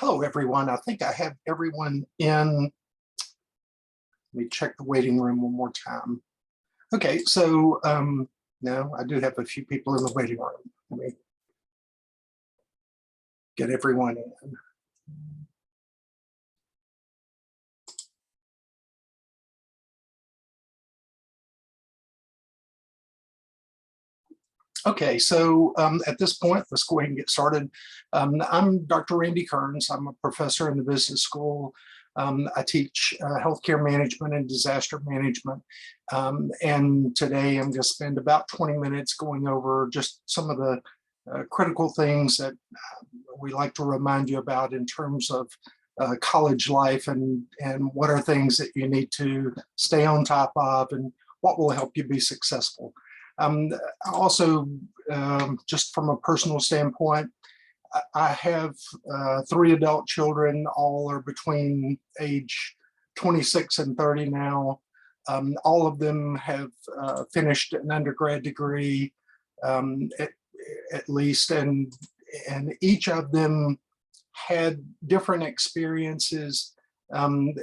Hello, everyone. I think I have everyone in. Let me check the waiting room one more time. Okay, so no, I do have a few people in the waiting room. Let me get everyone in. Okay, so at this point, let's go ahead and get started. I'm Dr. Randy Kearns. I'm a professor in the business school. I teach healthcare management and disaster management. And today I'm going to spend about 20 minutes going over just some of the critical things that we like to remind you about in terms of college life and what are things that you need to stay on top of and what will help you be successful. Also, just from a personal standpoint, I have 3 adult children. All are between age 26 and 30 now. All of them have finished an undergrad degree, at least, and each of them had different experiences. And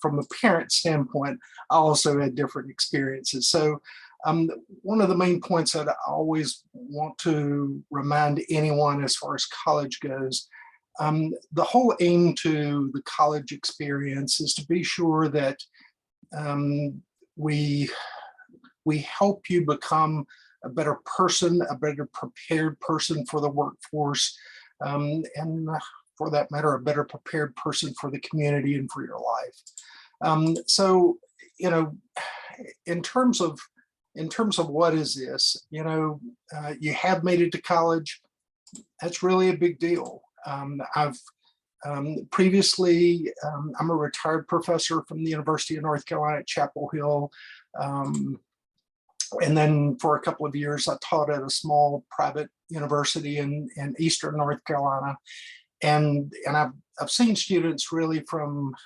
from a parent standpoint, I also had different experiences. So one of the main points that I always want to remind anyone as far as college goes, the whole aim to the college experience is to be sure that we help you become a better person, a better prepared person for the workforce, and for that matter, a better prepared person for the community and for your life. So, you know, in terms of what is this, you have made it to college. That's really a big deal. I've previously, I'm a retired professor from the University of North Carolina at Chapel Hill. And then for a couple of years, I taught at a small private university in Eastern North Carolina. And I've seen students really from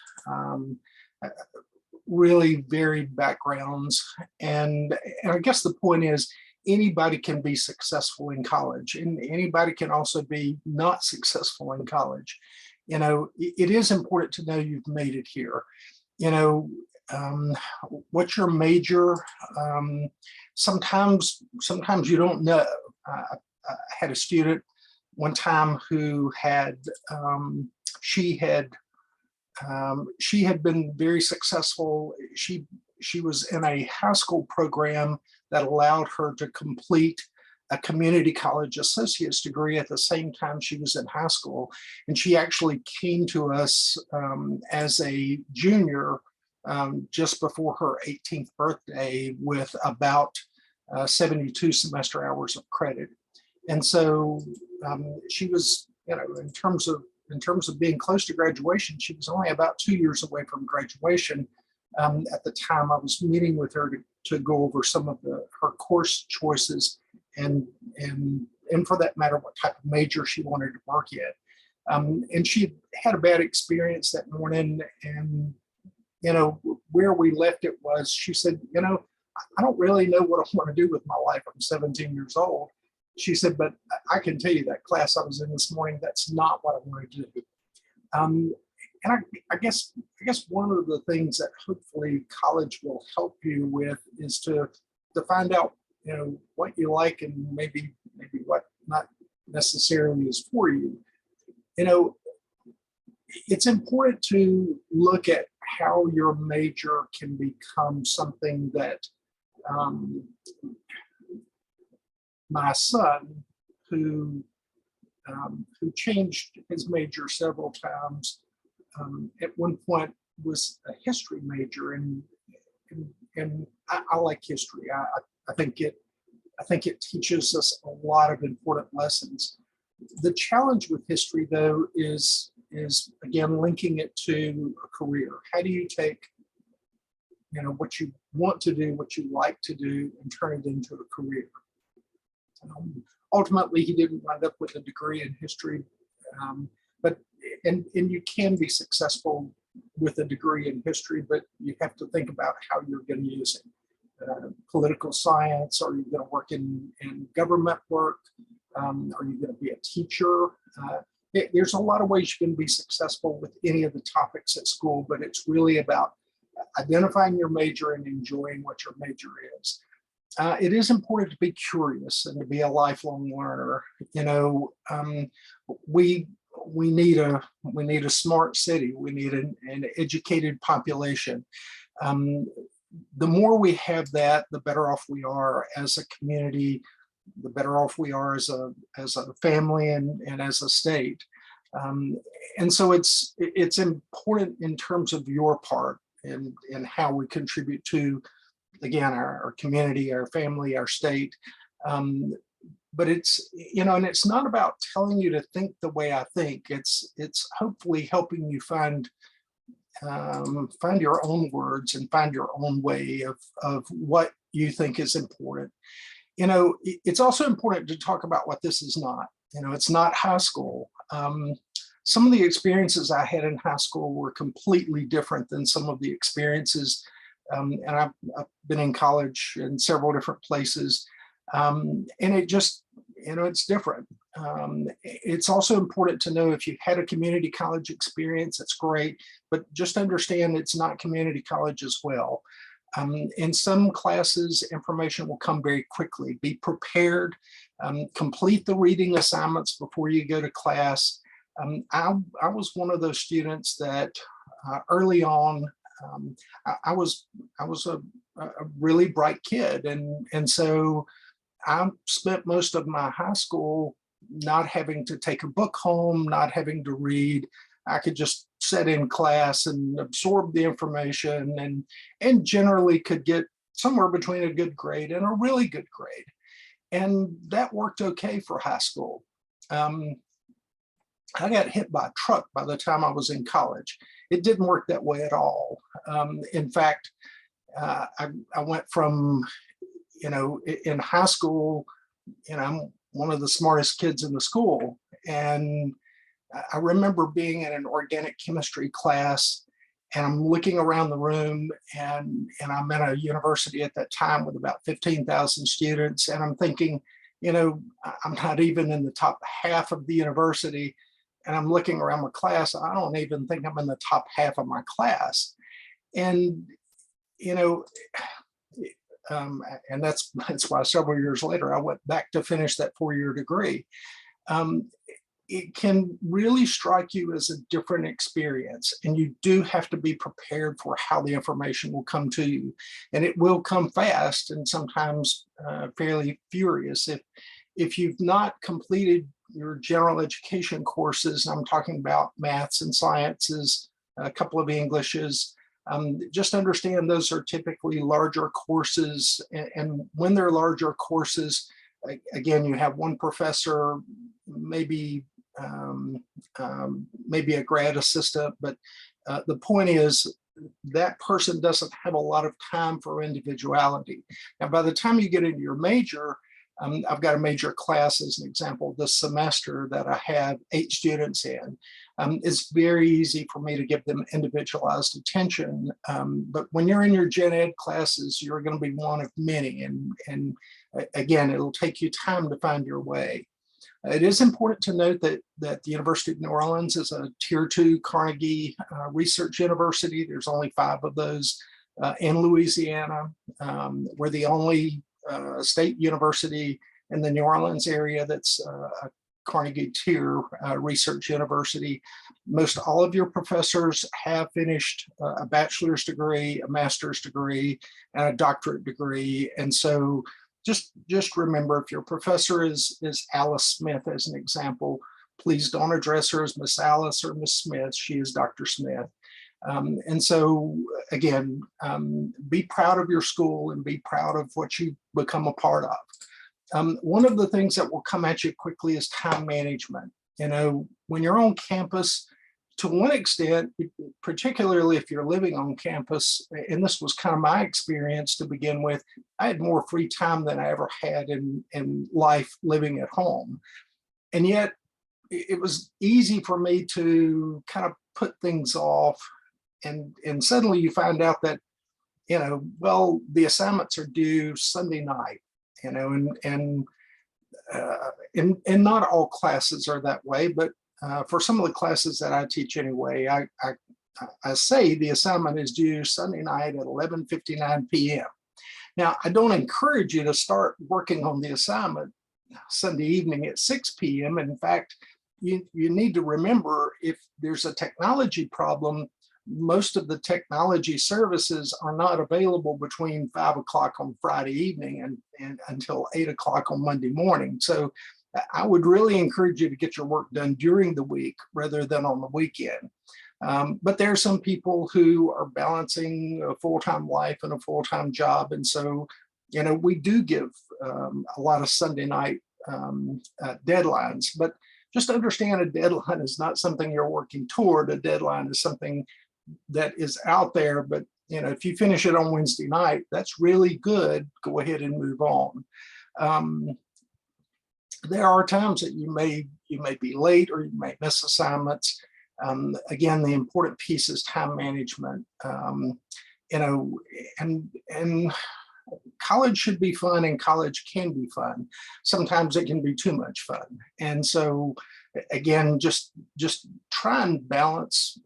really varied backgrounds. And I guess the point is anybody can be successful in college, and anybody can also be not successful in college. It is important to know you've made it here. What's your major? Sometimes you don't know. I had a student one time who had, she had been very successful. She was in a high school program that allowed her to complete a community college associate's degree at the same time she was in high school. And she actually came to us as a junior just before her 18th birthday with about 72 semester hours of credit. And so she was, in terms of being close to graduation, she was only about 2 years away from graduation. At the time, I was meeting with her to go over some of her course choices and for that matter, what type of major she wanted to work in. And she had a bad experience that morning, and where we left it was, she said, I don't really know what I want to do with my life. I'm 17 years old. She said, but I can tell you that class I was in this morning, that's not what I want to do. And I guess one of the things that hopefully college will help you with is to find out, what you like and maybe what not necessarily is for you. It's important to look at how your major can become something that my son, who changed his major several times, at one point was a history major, and I like history. I think it teaches us a lot of important lessons. The challenge with history, though, is again linking it to a career. How do you take what you want to do, what you like to do, and turn it into a career? Ultimately, he didn't wind up with a degree in history, but you can be successful with a degree in history, but you have to think about how you're going to use it. Political science, are you going to work in government work? Are you going to be a teacher? There's a lot of ways you can be successful with any of the topics at school, but it's really about identifying your major and enjoying what your major is. It is important to be curious and to be a lifelong learner. You know, we need a smart city. We need an educated population. The more we have that, the better off we are as a community, the better off we are as a family and as a state. And so it's important in terms of your part and how we contribute to, again, our community, our family, our state. But it's, you know, and it's not about telling you to think the way I think. It's hopefully helping you find your own words and find your own way of what you think is important. You know, it's also important to talk about what this is not. You know, it's not high school. Some of the experiences I had in high school were completely different than some of the experiences. And I've been in college in several different places. And it just, you know, it's different. It's also important to know if you had a community college experience, it's great, but just understand it's not community college as well. In some classes, information will come very quickly. Be prepared, complete the reading assignments before you go to class. I was one of those students that early on, I was a really bright kid, and so I spent most of my high school not having to take a book home, not having to read. I could just sit in class and absorb the information, and generally could get somewhere between a good grade and a really good grade. And that worked okay for high school. I got hit by a truck by the time I was in college. It didn't work that way at all. In fact, I went from, you know, in high school, you know, I'm one of the smartest kids in the school. And I remember being in an organic chemistry class, and I'm looking around the room, and I'm at a university at that time with about 15,000 students. And I'm thinking, you know, I'm not even in the top half of the university. And I'm looking around my class, I don't even think I'm in the top half of my class. And, you know, and that's why several years later, I went back to finish that 4-year degree. It can really strike you as a different experience, and you do have to be prepared for how the information will come to you. And it will come fast and sometimes fairly furious. If you've not completed your general education courses, I'm talking about maths and sciences, a couple of Englishes, just understand those are typically larger courses. And when they're larger courses, again, you have one professor, maybe a grad assistant, but the point is that person doesn't have a lot of time for individuality. Now, by the time you get into your major, I've got a major class as an example this semester that I have 8 students in. It's very easy for me to give them individualized attention. But when you're in your gen ed classes, you're going to be one of many. And again, it'll take you time to find your way. It is important to note that the University of New Orleans is a Tier 2 Carnegie Research University. There's only 5 of those in Louisiana. We're the only state university in the New Orleans area that's a Carnegie Tier Research University. Most all of your professors have finished a bachelor's degree, a master's degree, and a doctorate degree. And so just remember, if your professor is Alice Smith, as an example, please don't address her as Miss Alice or Miss Smith. She is Dr. Smith. And so, again, be proud of your school and be proud of what you become a part of. One of the things that will come at you quickly is time management. You know, when you're on campus, to one extent, particularly if you're living on campus, and this was kind of my experience to begin with, I had more free time than I ever had in life living at home. And yet it was easy for me to kind of put things off. And suddenly you find out that, you know, well, the assignments are due Sunday night, you know, and not all classes are that way, but for some of the classes that I teach anyway, I say the assignment is due Sunday night at 11:59 p.m. Now, I don't encourage you to start working on the assignment Sunday evening at 6 p.m. In fact, you need to remember, if there's a technology problem, most of the technology services are not available between 5 o'clock on Friday evening and until 8 o'clock on Monday morning. So I would really encourage you to get your work done during the week rather than on the weekend. But there are some people who are balancing a full-time life and a full-time job. And so, we do give a lot of Sunday night deadlines, but just understand a deadline is not something you're working toward. A deadline is something that is out there, but if you finish it on Wednesday night, that's really good. Go ahead and move on. There are times that you may be late or you may miss assignments. Again, the important piece is time management. And college should be fun, and college can be fun. Sometimes it can be too much fun. And so again, just try and balance,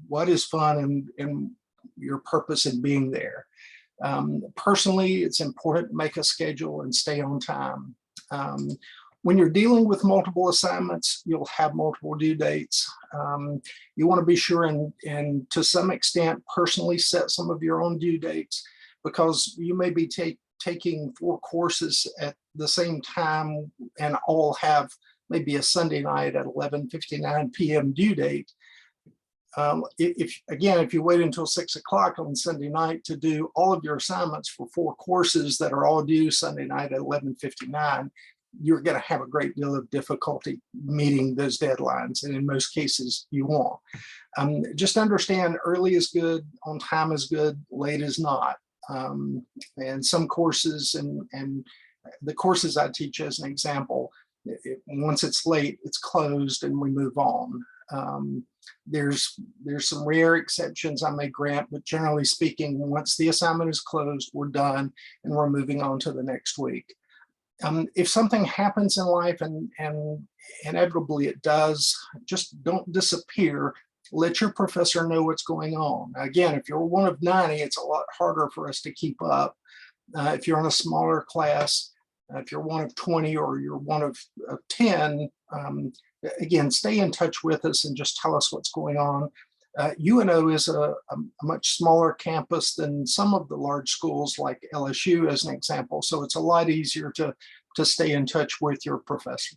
what is fun and your purpose in being there. Personally, it's important to make a schedule and stay on time. When you're dealing with multiple assignments, you'll have multiple due dates. You want to be sure and to some extent personally set some of your own due dates, because you may be taking 4 courses at the same time and all have maybe a Sunday night at 11:59 p.m. due date. If you wait until 6 o'clock on Sunday night to do all of your assignments for 4 courses that are all due Sunday night at 11:59, you're going to have a great deal of difficulty meeting those deadlines. And in most cases, you won't. Just understand, early is good, on time is good, late is not. And some courses and the courses I teach as an example, once it's late, it's closed and we move on. There's some rare exceptions I may grant, but generally speaking, once the assignment is closed, we're done and we're moving on to the next week. If something happens in life, and inevitably it does, just don't disappear. Let your professor know what's going on. Again, if you're one of 90, it's a lot harder for us to keep up. If you're in a smaller class, if you're one of 20 or you're one of 10, again, stay in touch with us and just tell us what's going on. UNO is a much smaller campus than some of the large schools like LSU, as an example. So it's a lot easier to stay in touch with your professor.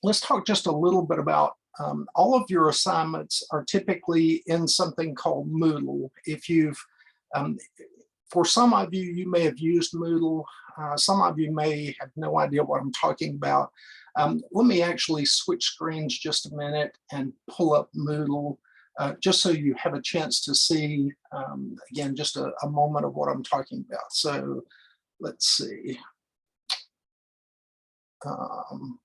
Let's talk just a little bit about all of your assignments are typically in something called Moodle. If you've, for some of you, you may have used Moodle. Some of you may have no idea what I'm talking about. Let me actually switch screens just a minute and pull up Moodle, just so you have a chance to see, again, just a moment of what I'm talking about. So let's see. I'm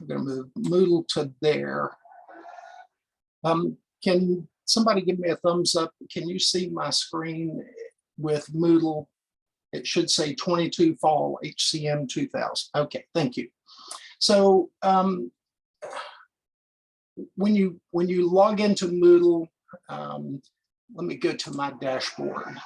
going to move Moodle to there. Can somebody give me a thumbs up? Can you see my screen with Moodle? It should say 22 Fall HCM 2000. Okay, thank you. So when you log into Moodle, let me go to my dashboard.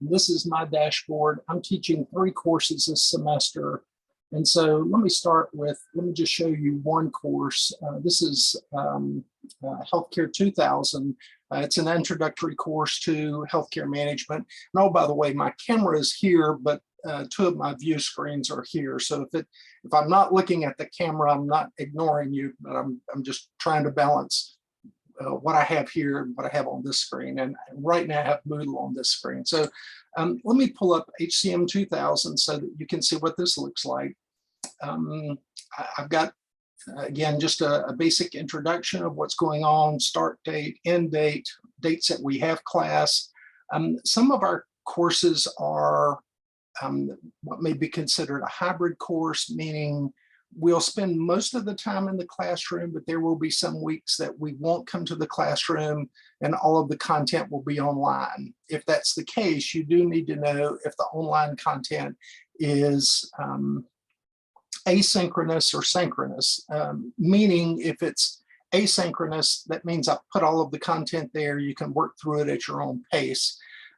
This is my dashboard. I'm teaching 3 courses this semester. And so let me just show you one course. This is Healthcare 2000. It's an introductory course to healthcare management. And oh, by the way, my camera is here, but 2 of my view screens are here. So if I'm not looking at the camera, I'm not ignoring you, but I'm just trying to balance what I have here and what I have on this screen. And right now I have Moodle on this screen. So let me pull up HCM 2000 so that you can see what this looks like. I've got, again, just a basic introduction of what's going on, start date, end date, dates that we have class. Some of our courses are what may be considered a hybrid course, meaning We'll spend most of the time in the classroom, but there will be some weeks that we won't come to the classroom and all of the content will be online. If that's the case, you do need to know if the online content is asynchronous or synchronous, meaning if it's asynchronous, that means I've put all of the content there. You can work through it at your own pace.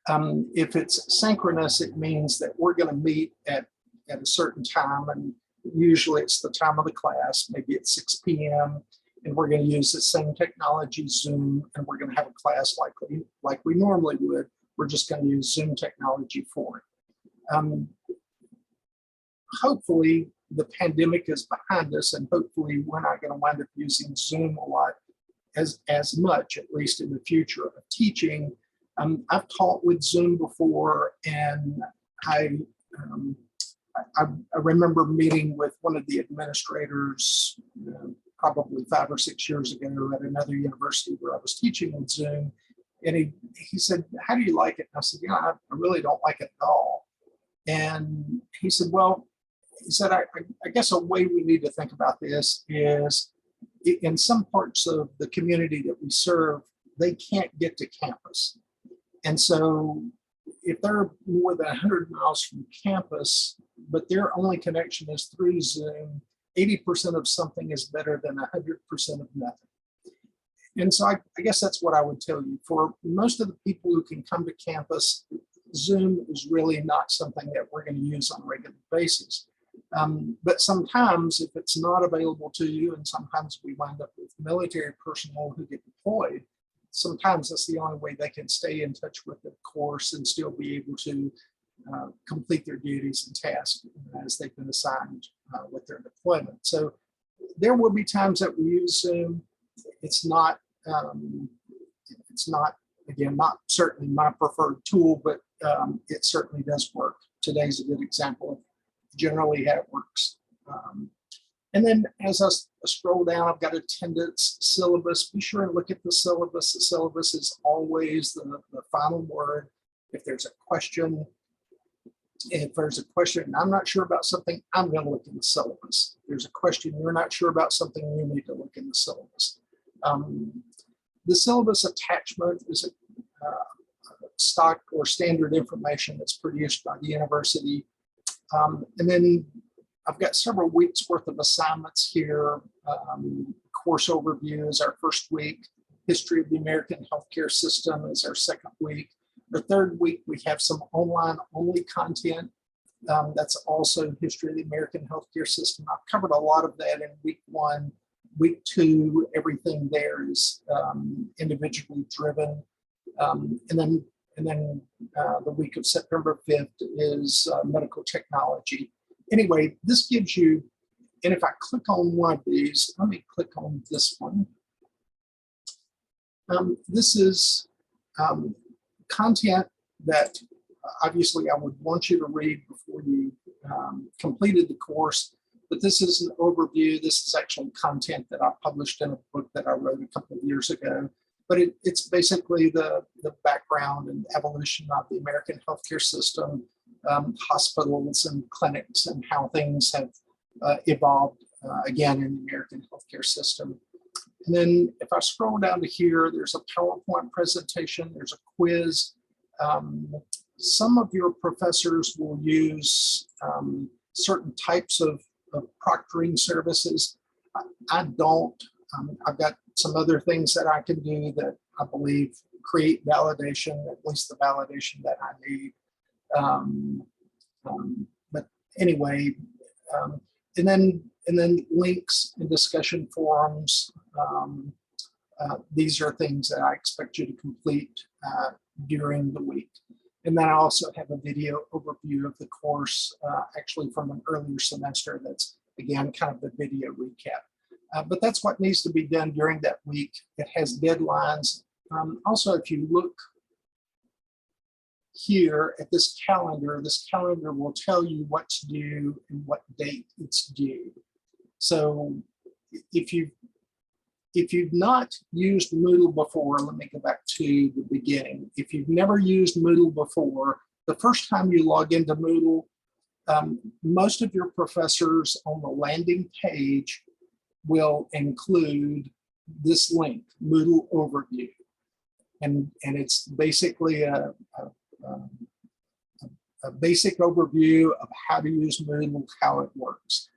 If it's synchronous, it means that we're going to meet at a certain time, and usually it's the time of the class, maybe it's 6 p.m. and we're going to use the same technology, Zoom, and we're going to have a class like we normally would. We're just going to use Zoom technology for it. Hopefully the pandemic is behind us, and hopefully we're not going to wind up using Zoom a lot as much, at least in the future of teaching. I've taught with Zoom before, and I remember meeting with one of the administrators probably 5 or 6 years ago at another university where I was teaching with Zoom. And he said, "How do you like it?" And I said, "Yeah, I really don't like it at all." And he said, "Well," he said, I guess a way we need to think about this is in some parts of the community that we serve, they can't get to campus. And so if they're more than 100 miles from campus, but their only connection is through Zoom, 80% of something is better than 100% of nothing. And so I guess that's what I would tell you. For most of the people who can come to campus, Zoom is really not something that we're going to use on a regular basis. But sometimes if it's not available to you, and sometimes we wind up with military personnel who get deployed, sometimes that's the only way they can stay in touch with the course and still be able to complete their duties and tasks as they've been assigned with their deployment. So there will be times that we use Zoom. It's not, again, not certainly my preferred tool, but it certainly does work. Today's a good example of generally how it works. And then as I scroll down, I've got attendance, syllabus. Be sure and look at the syllabus. The syllabus is always the final word. If there's a question, and I'm not sure about something, I'm going to look in the syllabus. If there's a question you're not sure about something, you need to look in the syllabus. The syllabus attachment is a stock or standard information that's produced by the university. And then I've got several weeks worth of assignments here. Course overview is our first week. History of the American healthcare system is our second week. The third week, we have some online only content. That's also history of the American healthcare system. I've covered a lot of that in week 1. Week 2, everything there is individually driven. And then the week of September 5th is medical technology. Anyway, this gives you, and if I click on one of these, let me click on this one. This is content that obviously I would want you to read before you completed the course, but this is an overview. This is actually content that I published in a book that I wrote a couple of years ago. But it's basically the background and evolution of the American healthcare system, hospitals and clinics, and how things have evolved, again, in the American healthcare system. And then if I scroll down to here, there's a PowerPoint presentation, there's a quiz. Some of your professors will use certain types of proctoring services. I don't. I've got some other things that I can do that I believe create validation, at least the validation that I need. But anyway, and then links and discussion forums. These are things that I expect you to complete during the week. And then I also have a video overview of the course, actually from an earlier semester. That's, again, kind of the video recap. But that's what needs to be done during that week. It has deadlines. Also, if you look here at this calendar will tell you what's due and what date it's due. So if you've not used Moodle before, let me go back to the beginning. If you've never used Moodle before, the first time you log into Moodle, Most of your professors on the landing page will include this link, Moodle Overview. And it's basically a basic overview of how to use Moodle, how it works.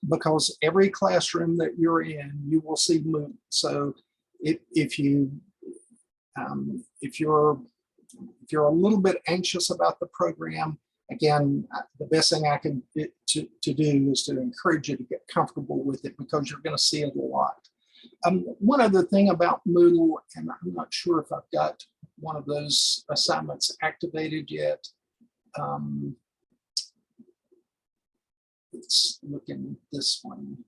Because every classroom that you're in, you will see Moodle. So if you're a little bit anxious about the program, again, the best thing I can do is to encourage you to get comfortable with it, because you're going to see it a lot. One other thing about Moodle, and I'm not sure if I've got one of those assignments activated yet. Let's look in this one.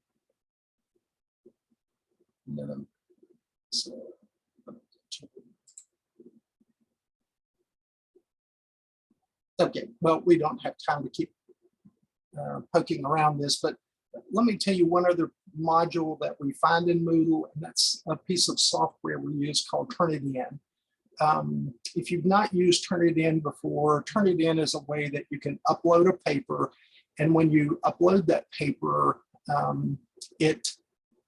No. So, okay, well, we don't have time to keep poking around this, but let me tell you one other module that we find in Moodle, and that's a piece of software we use called Turnitin. If you've not used Turnitin before, Turnitin is a way that you can upload a paper, and when you upload that paper, it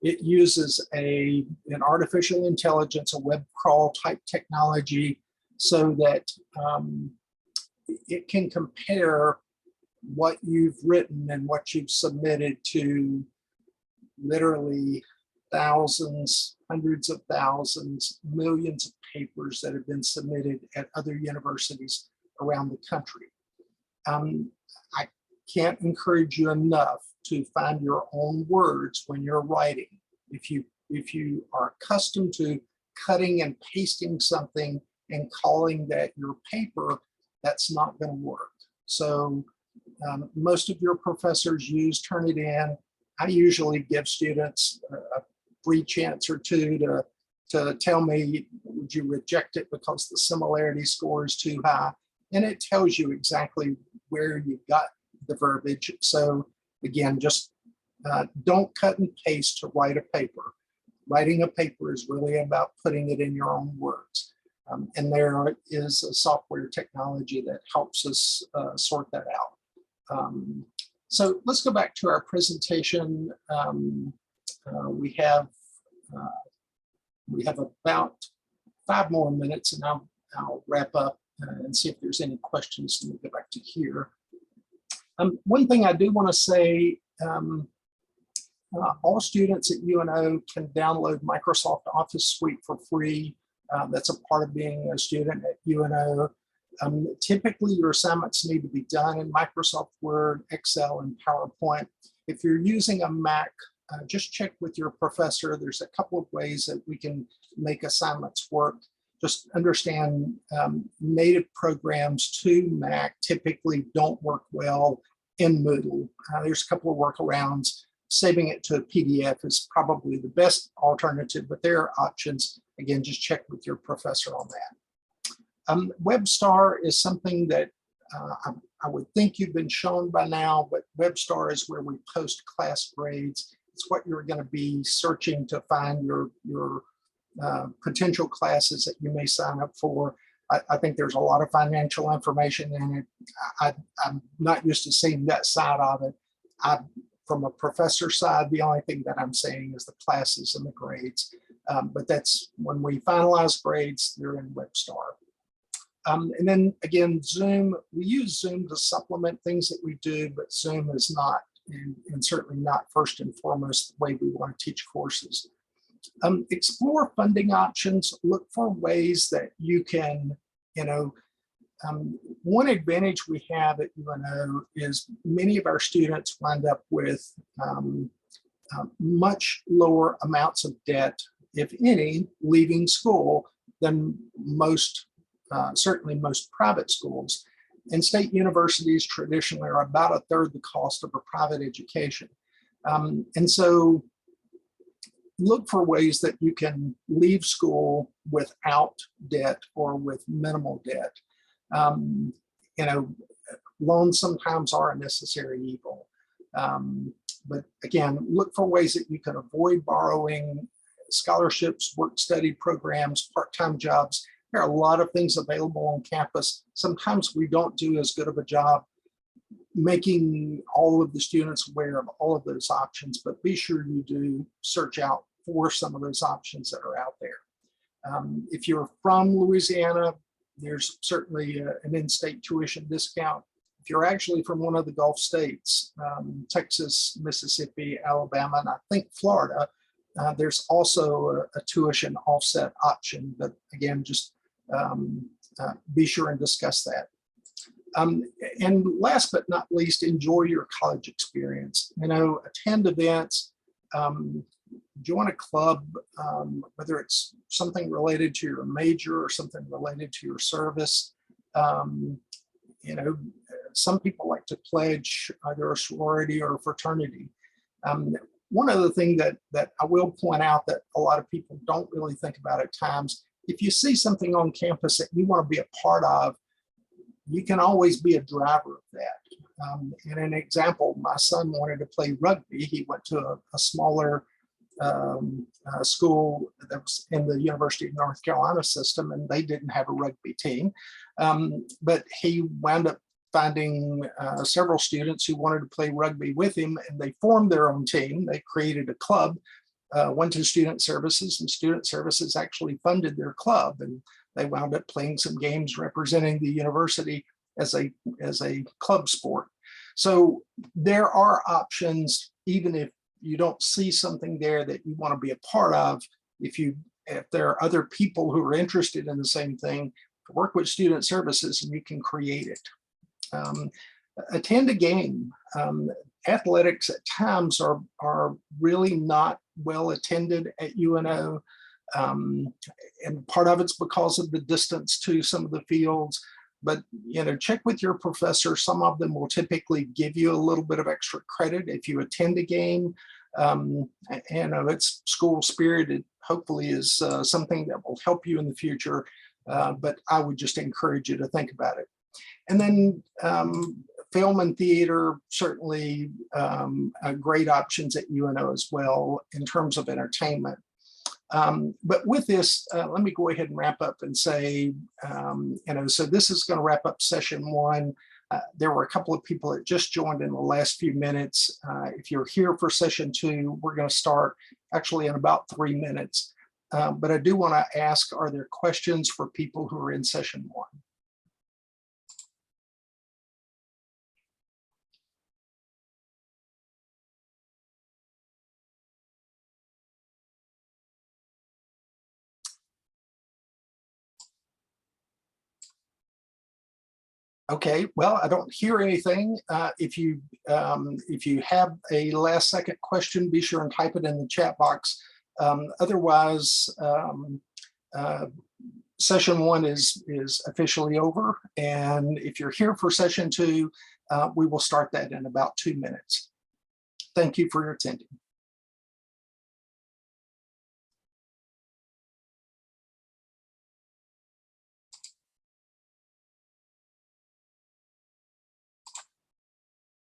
uses an artificial intelligence, a web crawl type technology, so that it can compare what you've written and what you've submitted to literally thousands, hundreds of thousands, millions of papers that have been submitted at other universities around the country. I can't encourage you enough to find your own words when you're writing. If you are accustomed to cutting and pasting something and calling that your paper, that's not going to work. So most of your professors use Turnitin. I usually give students a free chance or two to tell me, would you reject it because the similarity score is too high? And it tells you exactly where you got the verbiage. So again, just don't cut and paste to write a paper. Writing a paper is really about putting it in your own words. And there is a software technology that helps us sort that out. So let's go back to our presentation. We have about 5 more minutes, and I'll wrap up and see if there's any questions. Let me go back to here. One thing I do want to say, all students at UNO can download Microsoft Office Suite for free. That's a part of being a student at UNO. Typically, your assignments need to be done in Microsoft Word, Excel, and PowerPoint. If you're using a Mac, just check with your professor. There's a couple of ways that we can make assignments work. Just understand native programs to Mac typically don't work well in Moodle. There's a couple of workarounds. Saving it to a PDF is probably the best alternative, but there are options. Again, just check with your professor on that. WebStar is something that I would think you've been shown by now, but WebStar is where we post class grades. It's what you're going to be searching to find your potential classes that you may sign up for. I think there's a lot of financial information in it. I'm not used to seeing that side of it. From a professor side, the only thing that I'm saying is the classes and the grades. But that's when we finalize grades, they're in WebStar. And then again, Zoom, we use Zoom to supplement things that we do, but Zoom is not, and certainly not first and foremost the way we want to teach courses. Explore funding options, look for ways that you can, one advantage we have at UNO is many of our students wind up with much lower amounts of debt, if any, leaving school than most, certainly most private schools. And state universities traditionally are about 1/3 the cost of a private education. And so look for ways that you can leave school without debt or with minimal debt. Loans sometimes are a necessary evil. But again, look for ways that you can avoid borrowing, scholarships, work-study programs, part-time jobs. There are a lot of things available on campus. Sometimes we don't do as good of a job making all of the students aware of all of those options, but be sure you do search out for some of those options that are out there. If you're from Louisiana, there's certainly an in-state tuition discount. If you're actually from one of the Gulf states, Texas, Mississippi, Alabama, and I think Florida, there's also a tuition offset option. But again, just be sure and discuss that. And last but not least, enjoy your college experience. Attend events, join a club, whether it's something related to your major or something related to your service. Some people like to pledge either a sorority or a fraternity. One other thing that I will point out that a lot of people don't really think about at times, if you see something on campus that you want to be a part of, you can always be a driver of that. And an example, my son wanted to play rugby. He went to a smaller school that was in the University of North Carolina system, and they didn't have a rugby team. But he wound up finding several students who wanted to play rugby with him, and they formed their own team. They created a club, went to student services, and student services actually funded their club, and they wound up playing some games representing the university as a club sport. So there are options, even if you don't see something there that you want to be a part of. If there are other people who are interested in the same thing, work with student services and you can create it. Attend a game. Athletics at times are really not well attended at UNO. And part of it's because of the distance to some of the fields, but check with your professor. Some of them will typically give you a little bit of extra credit if you attend a game. It's school spirit. It hopefully is something that will help you in the future, but I would just encourage you to think about it. And then film and theater, certainly great options at UNO as well in terms of entertainment. But with this, let me go ahead and wrap up and say, so this is going to wrap up session one. There were a couple of people that just joined in the last few minutes. If you're here for session two, we're going to start actually in about 3 minutes. But I do want to ask, are there questions for people who are in session one? Okay, well, I don't hear anything. If you have a last second question, be sure and type it in the chat box. Otherwise, session one is officially over. And if you're here for session two, we will start that in about 2 minutes. Thank you for your attending.